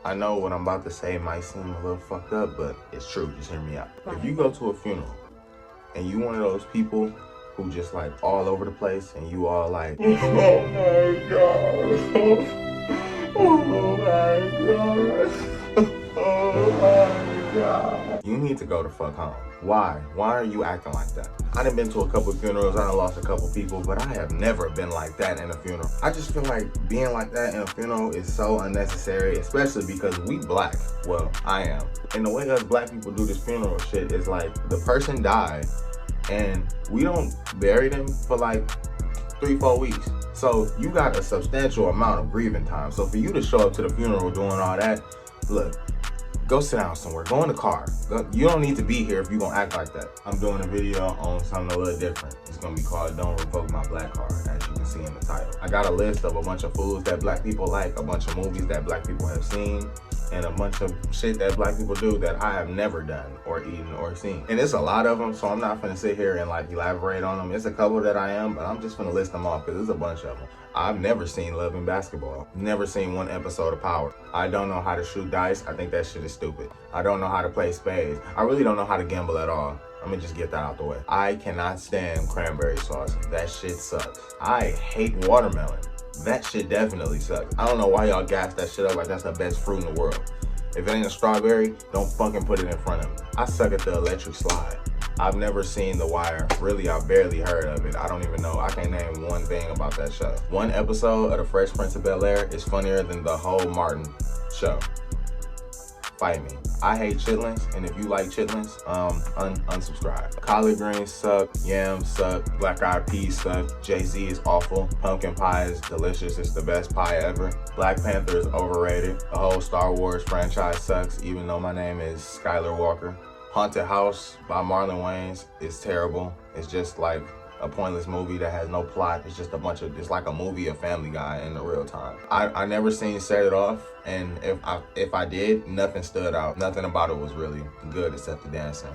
I know what I'm about to say might seem a little fucked up, but it's true. Just hear me out. If you go to a funeral and you one of those people who just like all over the place and you all like, oh my God, oh my God, oh my God. You need to go the fuck home. Why? Why are you acting like that? I done been to a couple of funerals, I done lost a couple people, but I have never been like that in a funeral. I just feel like being like that in a funeral is so unnecessary, especially because we black. Well, I am. And the way us black people do this funeral shit is like the person died and we don't bury them for like 3-4 weeks. So you got a substantial amount of grieving time. So for you to show up to the funeral doing all that, look, go sit down somewhere, go in the car. You don't need to be here if you're gonna act like that. I'm doing a video on something a little different. It's gonna be called Don't Revoke My Black Card, as you can see in the title. I got a list of a bunch of foods that black people like, a bunch of movies that black people have seen, and a bunch of shit that black people do that I have never done or eaten or seen. And it's a lot of them, so I'm not gonna sit here and like elaborate on them. It's a couple that I am, but I'm just gonna list them off because there's a bunch of them. I've never seen Love and Basketball. Never seen one episode of Power. I don't know how to shoot dice. I think that shit is stupid. I don't know how to play spades. I really don't know how to gamble at all. I'm gonna just get that out the way. I cannot stand cranberry sauce. That shit sucks. I hate watermelon. That shit definitely sucks. I don't know why y'all gas that shit up like that's the best fruit in the world. If it ain't a strawberry, don't fucking put it in front of me. I suck at the electric slide. I've never seen The Wire. Really, I've barely heard of it. I don't even know. I can't name one thing about that show. One episode of The Fresh Prince of Bel-Air is funnier than the whole Martin show. Fight me. I hate chitlins, and if you like chitlins, unsubscribe. Collard greens suck, yams suck, black eyed peas suck, Jay-Z is awful, pumpkin pie is delicious, it's the best pie ever. Black Panther is overrated. The whole Star Wars franchise sucks, even though my name is Skylar Walker. Haunted House by Marlon Wayans is terrible. It's just like a pointless movie that has no plot. It's just a bunch of, it's like a movie of Family Guy in the real time. I never seen Set It Off, and if I did, nothing stood out. Nothing about it was really good except the dancing,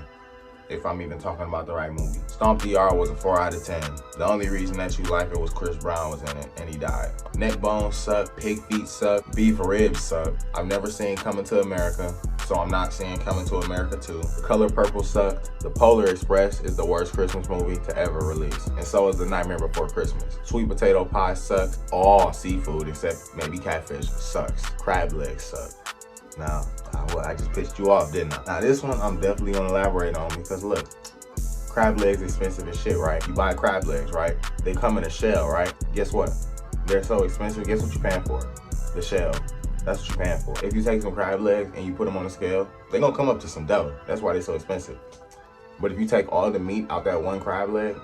if I'm even talking about the right movie. Stomp DR was a 4 out of 10. The only reason that you like it was Chris Brown was in it, and he died. Neck bones suck, pig feet suck, beef ribs suck. I've never seen Coming to America, so I'm not seeing Coming to America 2. The Color Purple sucked. The Polar Express is the worst Christmas movie to ever release, and so is The Nightmare Before Christmas. Sweet potato pie sucks. All seafood except maybe catfish sucks. Crab legs suck. Now, I just pissed you off, didn't I? Now this one I'm definitely gonna elaborate on because look, crab legs expensive as shit, right? You buy crab legs, right? They come in a shell, right? Guess what? They're so expensive, guess what you're paying for? The shell. That's what you're paying for. If you take some crab legs and you put them on a scale, they're gonna come up to some dough. That's why they're so expensive. But if you take all the meat out that one crab leg,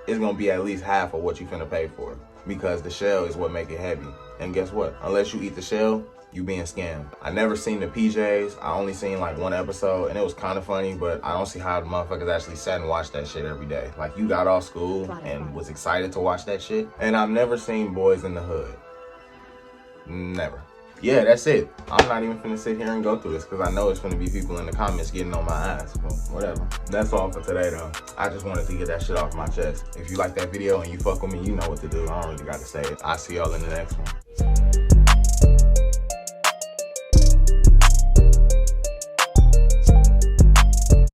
it's gonna be at least half of what you finna pay for because the shell is what make it heavy. And guess what? Unless you eat the shell, you being scammed. I never seen the PJs. I only seen like one episode and it was kind of funny, but I don't see how the motherfuckers actually sat and watched that shit every day. Like you got off school and was excited to watch that shit. And I've never seen Boys in the Hood. Never. Yeah, that's it. I'm not even finna sit here and go through this because I know it's finna be people in the comments getting on my ass. But whatever. That's all for today though. I just wanted to get that shit off my chest. If you like that video and you fuck with me, you know what to do. I don't really got to say it. I'll see y'all in the next one.